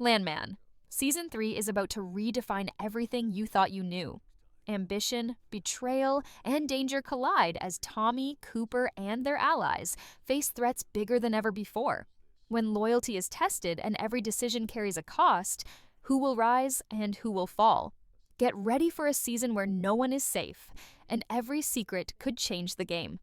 Landman. Season 3 is about to redefine everything you thought you knew. Ambition, betrayal, and danger collide as Tommy, Cooper, and their allies face threats bigger than ever before. When loyalty is tested and every decision carries a cost, who will rise and who will fall? Get ready for a season where no one is safe, and every secret could change the game.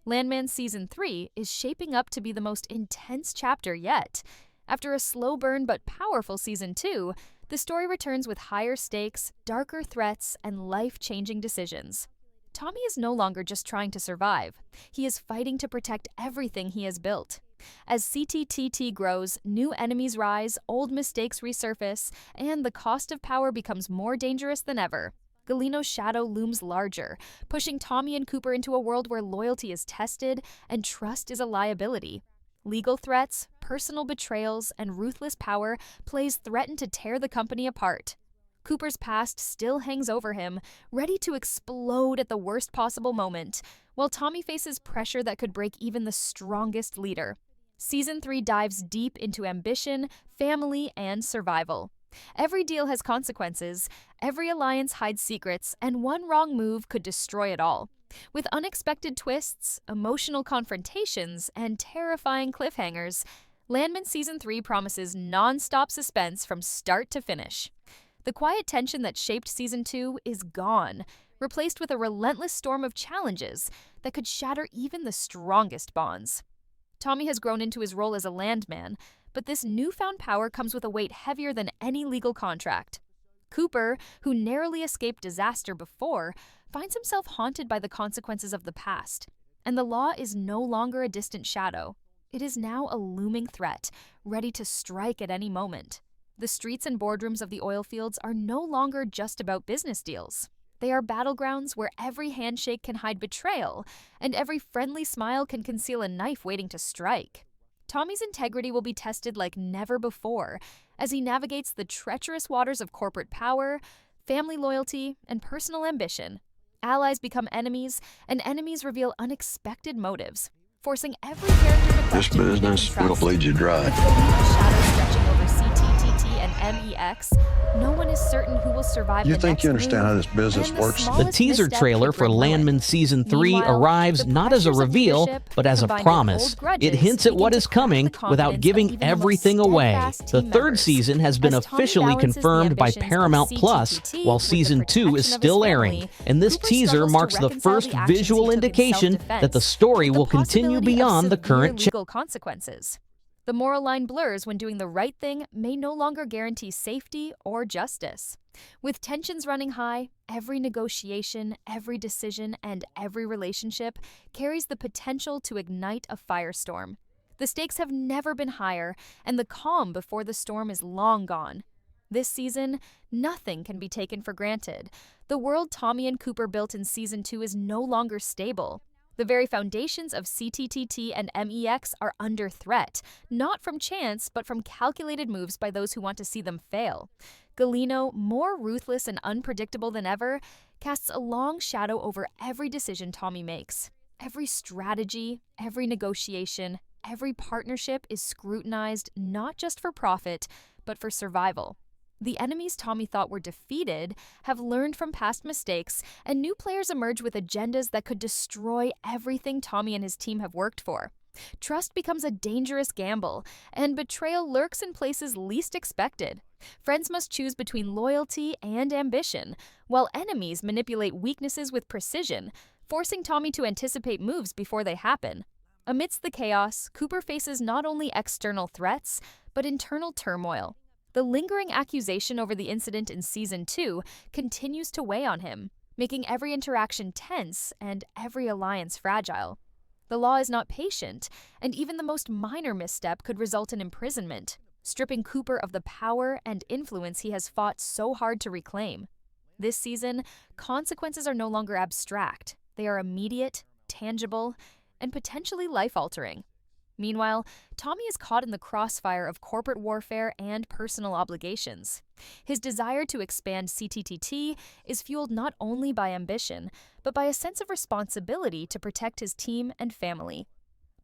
Landman Season 3 is shaping up to be the most intense chapter yet. After a slow burn but powerful Season 2, the story returns with higher stakes, darker threats, and life-changing decisions. Tommy is no longer just trying to survive. He is fighting to protect everything he has built. As CTTT grows, new enemies rise, old mistakes resurface, and the cost of power becomes more dangerous than ever. Galino's shadow looms larger, pushing Tommy and Cooper into a world where loyalty is tested and trust is a liability. Legal threats, personal betrayals, and ruthless power plays threaten to tear the company apart. Cooper's past still hangs over him, ready to explode at the worst possible moment, while Tommy faces pressure that could break even the strongest leader. Season 3 dives deep into ambition, family, and survival. Every deal has consequences, every alliance hides secrets, and one wrong move could destroy it all. With unexpected twists, emotional confrontations, and terrifying cliffhangers, Landman Season 3 promises nonstop suspense from start to finish. The quiet tension that shaped Season 2 is gone, replaced with a relentless storm of challenges that could shatter even the strongest bonds. Tommy has grown into his role as a landman, but this newfound power comes with a weight heavier than any legal contract. Cooper, who narrowly escaped disaster before, finds himself haunted by the consequences of the past, and the law is no longer a distant shadow. It is now a looming threat, ready to strike at any moment. The streets and boardrooms of the oil fields are no longer just about business deals. They are battlegrounds where every handshake can hide betrayal, and every friendly smile can conceal a knife waiting to strike. Tommy's integrity will be tested like never before as he navigates the treacherous waters of corporate power, family loyalty, and personal ambition. Allies become enemies, and enemies reveal unexpected motives, forcing every character to question This business will bleed you dry. With the shadow stretching over CTTT and MEX, no one is certain who will survive You the think next you understand move, how this business and works? the The smallest teaser misstep trailer could for bring ruin. Landman Season 3 Meanwhile, arrives the not as a pressures of reveal, leadership, but as a combined with promise. old grudges, It hints at begin what to is crack coming the without confidence of giving even the most everything away. steadfast The team third members. season has been As Tommy officially balances the confirmed by ambitions of Paramount Plus, CTTT while with the Season 2 protection is of his still airing. family, And this Cooper teaser struggles to marks the reconcile first the actions he visual took in indication self-defense that the story with the will continue possibility of beyond the severe current legal consequences. The moral line blurs when doing the right thing may no longer guarantee safety or justice. With tensions running high, every negotiation, every decision, and every relationship carries the potential to ignite a firestorm. The stakes have never been higher, and the calm before the storm is long gone. This season, nothing can be taken for granted. The world Tommy and Cooper built in Season 2 is no longer stable. The very foundations of CTTT and MEX are under threat, not from chance, but from calculated moves by those who want to see them fail. Galino, more ruthless and unpredictable than ever, casts a long shadow over every decision Tommy makes. Every strategy, every negotiation, every partnership is scrutinized not just for profit, but for survival. The enemies Tommy thought were defeated have learned from past mistakes, and new players emerge with agendas that could destroy everything Tommy and his team have worked for. Trust becomes a dangerous gamble, and betrayal lurks in places least expected. Friends must choose between loyalty and ambition, while enemies manipulate weaknesses with precision, forcing Tommy to anticipate moves before they happen. Amidst the chaos, Cooper faces not only external threats, but internal turmoil. The lingering accusation over the incident in Season 2 continues to weigh on him, making every interaction tense and every alliance fragile. The law is not patient, and even the most minor misstep could result in imprisonment, stripping Cooper of the power and influence he has fought so hard to reclaim. This season, consequences are no longer abstract. They are immediate, tangible, and potentially life-altering. Meanwhile, Tommy is caught in the crossfire of corporate warfare and personal obligations. His desire to expand CTTT is fueled not only by ambition, but by a sense of responsibility to protect his team and family.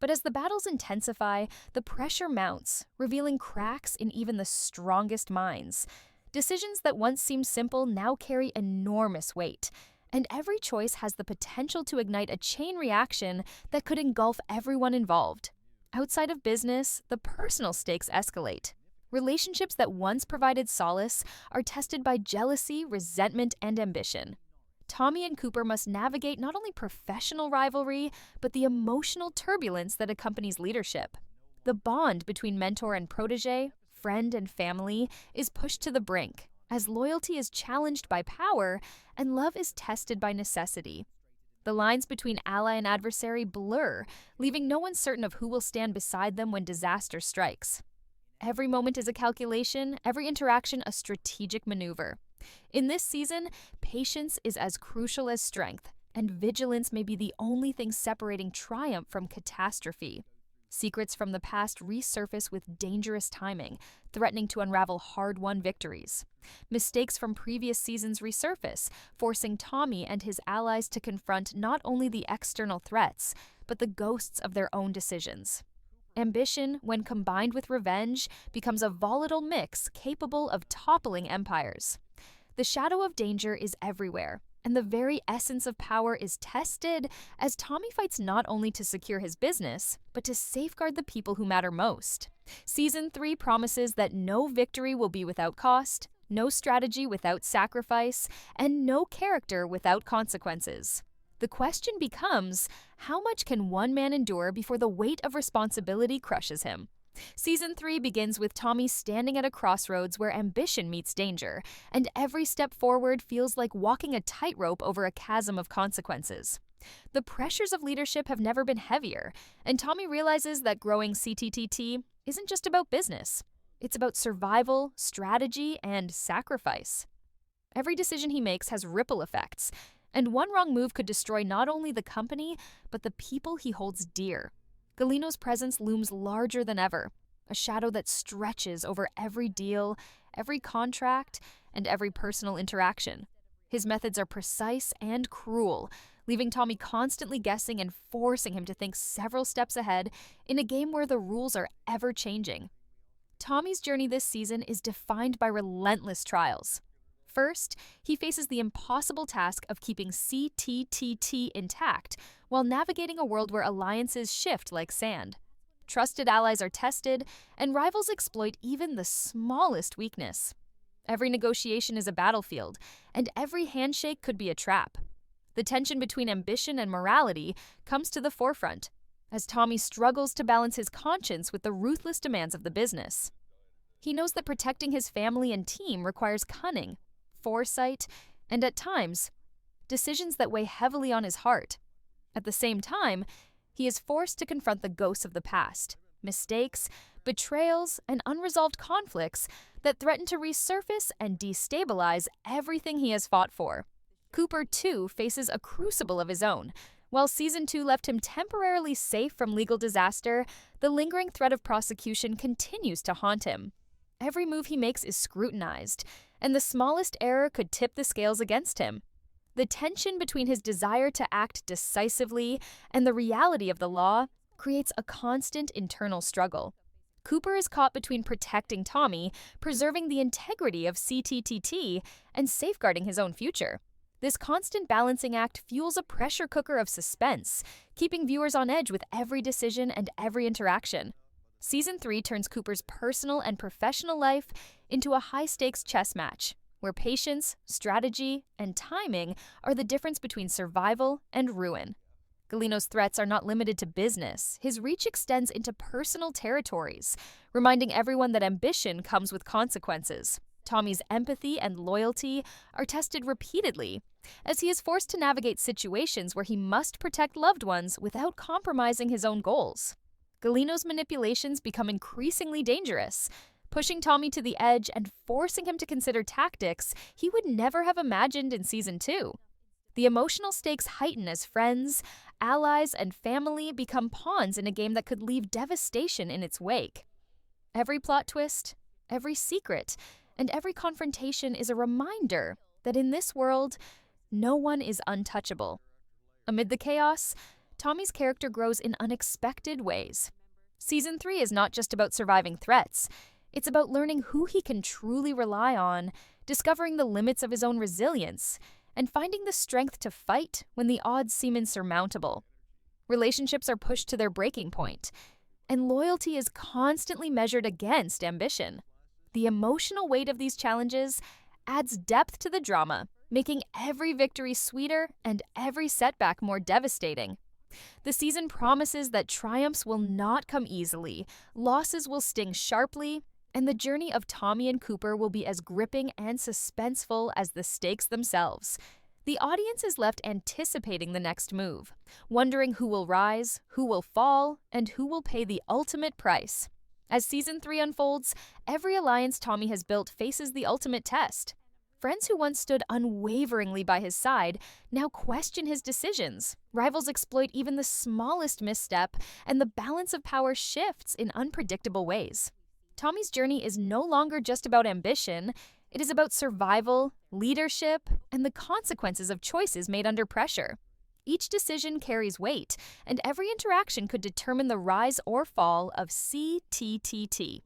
But as the battles intensify, the pressure mounts, revealing cracks in even the strongest minds. Decisions that once seemed simple now carry enormous weight, and every choice has the potential to ignite a chain reaction that could engulf everyone involved. Outside of business, the personal stakes escalate. Relationships that once provided solace are tested by jealousy, resentment, and ambition. Tommy and Cooper must navigate not only professional rivalry, but the emotional turbulence that accompanies leadership. The bond between mentor and protege, friend and family, is pushed to the brink, as loyalty is challenged by power and love is tested by necessity. The lines between ally and adversary blur, leaving no one certain of who will stand beside them when disaster strikes. Every moment is a calculation, every interaction a strategic maneuver. In this season, patience is as crucial as strength, and vigilance may be the only thing separating triumph from catastrophe. Secrets from the past resurface with dangerous timing, threatening to unravel hard-won victories. Mistakes from previous seasons resurface, forcing Tommy and his allies to confront not only the external threats, but the ghosts of their own decisions. Ambition, when combined with revenge, becomes a volatile mix capable of toppling empires. The shadow of danger is everywhere, and the very essence of power is tested as Tommy fights not only to secure his business, but to safeguard the people who matter most. Season 3 promises that no victory will be without cost, no strategy without sacrifice, and no character without consequences. The question becomes, how much can one man endure before the weight of responsibility crushes him? Season 3 begins with Tommy standing at a crossroads where ambition meets danger, and every step forward feels like walking a tightrope over a chasm of consequences. The pressures of leadership have never been heavier, and Tommy realizes that growing CTTT isn't just about business. It's about survival, strategy, and sacrifice. Every decision he makes has ripple effects, and one wrong move could destroy not only the company, but the people he holds dear. Galino's presence looms larger than ever, a shadow that stretches over every deal, every contract, and every personal interaction. His methods are precise and cruel, leaving Tommy constantly guessing and forcing him to think several steps ahead in a game where the rules are ever-changing. Tommy's journey this season is defined by relentless trials. First, he faces the impossible task of keeping CTTT intact while navigating a world where alliances shift like sand. Trusted allies are tested, and rivals exploit even the smallest weakness. Every negotiation is a battlefield, and every handshake could be a trap. The tension between ambition and morality comes to the forefront, as Tommy struggles to balance his conscience with the ruthless demands of the business. He knows that protecting his family and team requires cunning, foresight, and at times, decisions that weigh heavily on his heart. At the same time, he is forced to confront the ghosts of the past, mistakes, betrayals, and unresolved conflicts that threaten to resurface and destabilize everything he has fought for. Cooper, too, faces a crucible of his own. While Season 2 left him temporarily safe from legal disaster, the lingering threat of prosecution continues to haunt him. Every move he makes is scrutinized, and the smallest error could tip the scales against him. The tension between his desire to act decisively and the reality of the law creates a constant internal struggle. Cooper is caught between protecting Tommy, preserving the integrity of CTTT, and safeguarding his own future. This constant balancing act fuels a pressure cooker of suspense, keeping viewers on edge with every decision and every interaction. Season 3 turns Cooper's personal and professional life into a high-stakes chess match, where patience, strategy, and timing are the difference between survival and ruin. Galino's threats are not limited to business. His reach extends into personal territories, reminding everyone that ambition comes with consequences. Tommy's empathy and loyalty are tested repeatedly, as he is forced to navigate situations where he must protect loved ones without compromising his own goals. Galino's manipulations become increasingly dangerous, pushing Tommy to the edge and forcing him to consider tactics he would never have imagined in Season 2. The emotional stakes heighten as friends, allies, and family become pawns in a game that could leave devastation in its wake. Every plot twist, every secret, and every confrontation is a reminder that in this world, no one is untouchable. Amid the chaos, Tommy's character grows in unexpected ways. Season 3 is not just about surviving threats, it's about learning who he can truly rely on, discovering the limits of his own resilience, and finding the strength to fight when the odds seem insurmountable. Relationships are pushed to their breaking point, and loyalty is constantly measured against ambition. The emotional weight of these challenges adds depth to the drama, making every victory sweeter and every setback more devastating. The season promises that triumphs will not come easily, losses will sting sharply, and the journey of Tommy and Cooper will be as gripping and suspenseful as the stakes themselves. The audience is left anticipating the next move, wondering who will rise, who will fall, and who will pay the ultimate price. As Season 3 unfolds, every alliance Tommy has built faces the ultimate test. Friends who once stood unwaveringly by his side now question his decisions. Rivals exploit even the smallest misstep, and the balance of power shifts in unpredictable ways. Tommy's journey is no longer just about ambition, it is about survival, leadership, and the consequences of choices made under pressure. Each decision carries weight, and every interaction could determine the rise or fall of CTTT.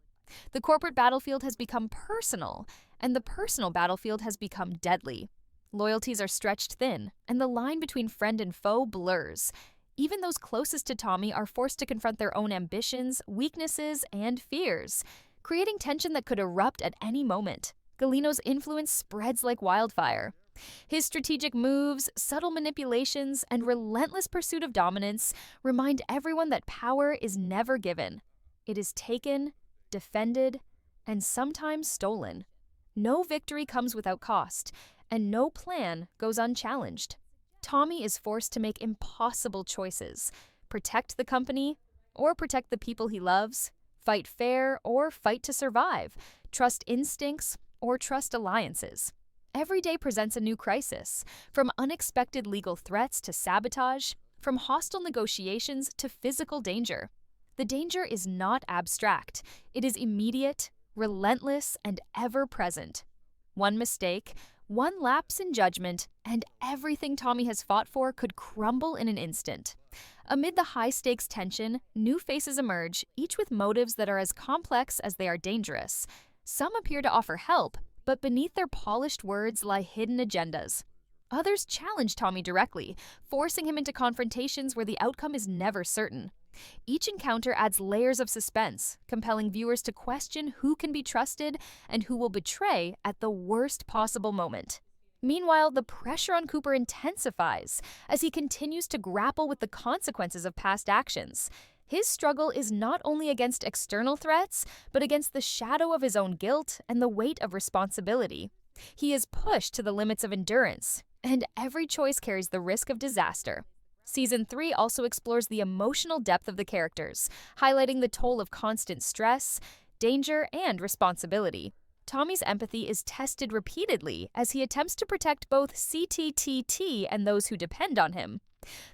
The corporate battlefield has become personal, and the personal battlefield has become deadly. Loyalties are stretched thin, and the line between friend and foe blurs. Even those closest to Tommy are forced to confront their own ambitions, weaknesses, and fears, creating tension that could erupt at any moment. Galino's influence spreads like wildfire. His strategic moves, subtle manipulations, and relentless pursuit of dominance remind everyone that power is never given. It is taken, defended, and sometimes stolen. No victory comes without cost, and no plan goes unchallenged. Tommy is forced to make impossible choices: protect the company or protect the people he loves, fight fair or fight to survive, trust instincts or trust alliances. Every day presents a new crisis, from unexpected legal threats to sabotage, from hostile negotiations to physical danger. The danger is not abstract. It is immediate, relentless, and ever-present. One mistake, one lapse in judgment, and everything Tommy has fought for could crumble in an instant. Amid the high-stakes tension, new faces emerge, each with motives that are as complex as they are dangerous. Some appear to offer help, but beneath their polished words lie hidden agendas. Others challenge Tommy directly, forcing him into confrontations where the outcome is never certain. Each encounter adds layers of suspense, compelling viewers to question who can be trusted and who will betray at the worst possible moment. Meanwhile, the pressure on Cooper intensifies as he continues to grapple with the consequences of past actions. His struggle is not only against external threats, but against the shadow of his own guilt and the weight of responsibility. He is pushed to the limits of endurance, and every choice carries the risk of disaster. Season 3 also explores the emotional depth of the characters, highlighting the toll of constant stress, danger, and responsibility. Tommy's empathy is tested repeatedly as he attempts to protect both CTTT and those who depend on him.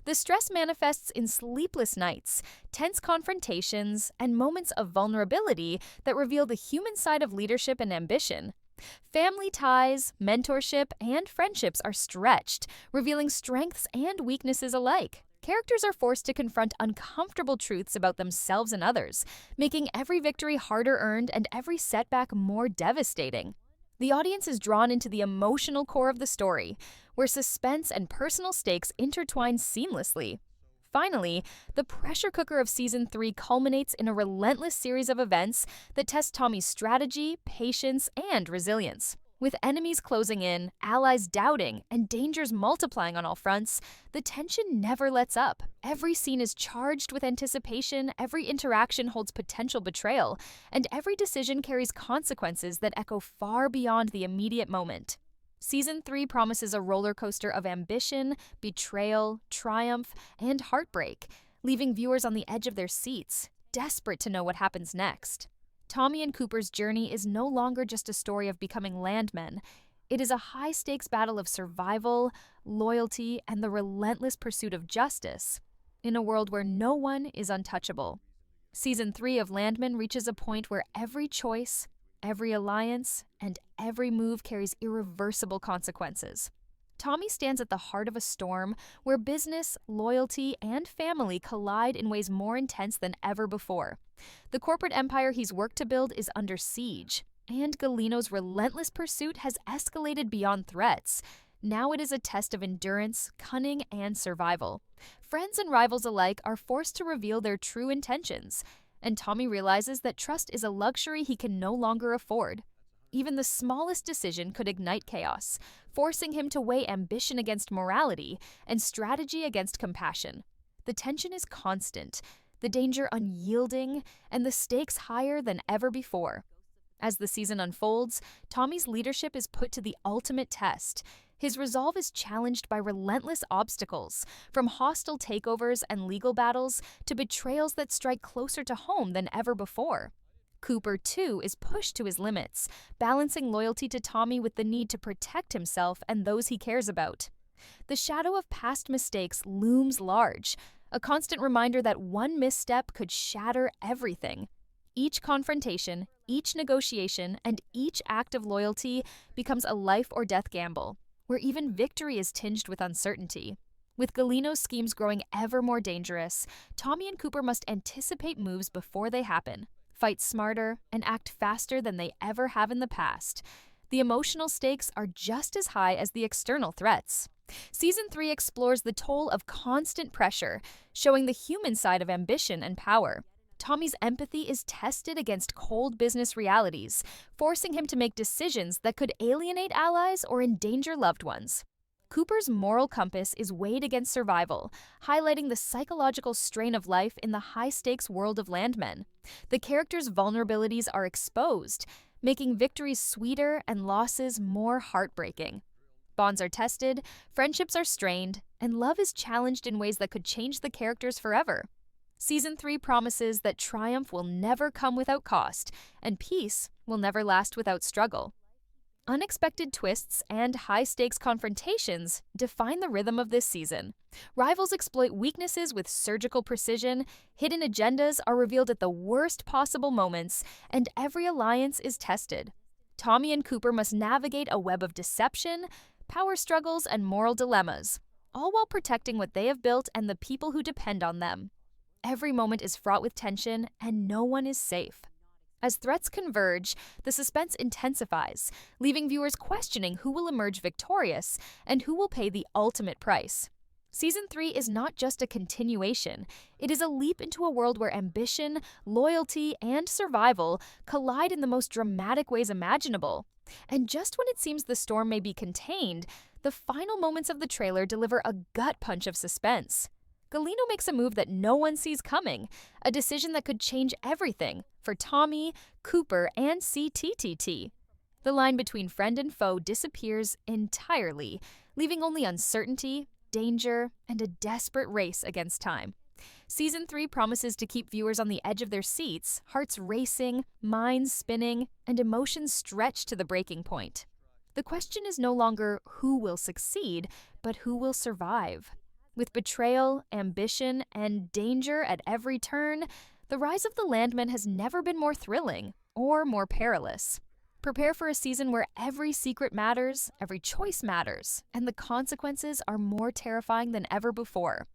The stress manifests in sleepless nights, tense confrontations, and moments of vulnerability that reveal the human side of leadership and ambition. Family ties, mentorship, and friendships are stretched, revealing strengths and weaknesses alike. Characters are forced to confront uncomfortable truths about themselves and others, making every victory harder earned and every setback more devastating. The audience is drawn into the emotional core of the story, where suspense and personal stakes intertwine seamlessly. Finally, the pressure cooker of Season 3 culminates in a relentless series of events that test Tommy's strategy, patience, and resilience. With enemies closing in, allies doubting, and dangers multiplying on all fronts, the tension never lets up. Every scene is charged with anticipation, every interaction holds potential betrayal, and every decision carries consequences that echo far beyond the immediate moment. Season 3 promises a roller coaster of ambition, betrayal, triumph, and heartbreak, leaving viewers on the edge of their seats, desperate to know what happens next. Tommy and Cooper's journey is no longer just a story of becoming Landmen. It is a high-stakes battle of survival, loyalty, and the relentless pursuit of justice, in a world where no one is untouchable. Season 3 of Landman reaches a point where every choice, every alliance, and every move carries irreversible consequences. Tommy stands at the heart of a storm where business, loyalty, and family collide in ways more intense than ever before. The corporate empire he's worked to build is under siege, and Galino's relentless pursuit has escalated beyond threats. Now it is a test of endurance, cunning, and survival. Friends and rivals alike are forced to reveal their true intentions, and Tommy realizes that trust is a luxury he can no longer afford. Even the smallest decision could ignite chaos, forcing him to weigh ambition against morality and strategy against compassion. The tension is constant, the danger unyielding, and the stakes higher than ever before. As the season unfolds, Tommy's leadership is put to the ultimate test. His resolve is challenged by relentless obstacles, from hostile takeovers and legal battles to betrayals that strike closer to home than ever before. Cooper, too, is pushed to his limits, balancing loyalty to Tommy with the need to protect himself and those he cares about. The shadow of past mistakes looms large, a constant reminder that one misstep could shatter everything. Each confrontation, each negotiation, and each act of loyalty becomes a life-or-death gamble, where even victory is tinged with uncertainty. With Galino's schemes growing ever more dangerous, Tommy and Cooper must anticipate moves before they happen, fight smarter, and act faster than they ever have in the past. The emotional stakes are just as high as the external threats. Season 3 explores the toll of constant pressure, showing the human side of ambition and power. Tommy's empathy is tested against cold business realities, forcing him to make decisions that could alienate allies or endanger loved ones. Cooper's moral compass is weighed against survival, highlighting the psychological strain of life in the high-stakes world of Landman. The character's vulnerabilities are exposed, making victories sweeter and losses more heartbreaking. Bonds are tested, friendships are strained, and love is challenged in ways that could change the characters forever. Season 3 promises that triumph will never come without cost, and peace will never last without struggle. Unexpected twists and high-stakes confrontations define the rhythm of this season. Rivals exploit weaknesses with surgical precision, hidden agendas are revealed at the worst possible moments, and every alliance is tested. Tommy and Cooper must navigate a web of deception, power struggles, and moral dilemmas, all while protecting what they have built and the people who depend on them. Every moment is fraught with tension, and no one is safe. As threats converge, the suspense intensifies, leaving viewers questioning who will emerge victorious and who will pay the ultimate price. Season 3 is not just a continuation, it is a leap into a world where ambition, loyalty, and survival collide in the most dramatic ways imaginable. And just when it seems the storm may be contained, the final moments of the trailer deliver a gut punch of suspense. Galino makes a move that no one sees coming, a decision that could change everything for Tommy, Cooper, and CTTT. The line between friend and foe disappears entirely, leaving only uncertainty, danger, and a desperate race against time. Season 3 promises to keep viewers on the edge of their seats, hearts racing, minds spinning, and emotions stretched to the breaking point. The question is no longer who will succeed, but who will survive. With betrayal, ambition, and danger at every turn, the rise of the Landman has never been more thrilling or more perilous. Prepare for a season where every secret matters, every choice matters, and the consequences are more terrifying than ever before.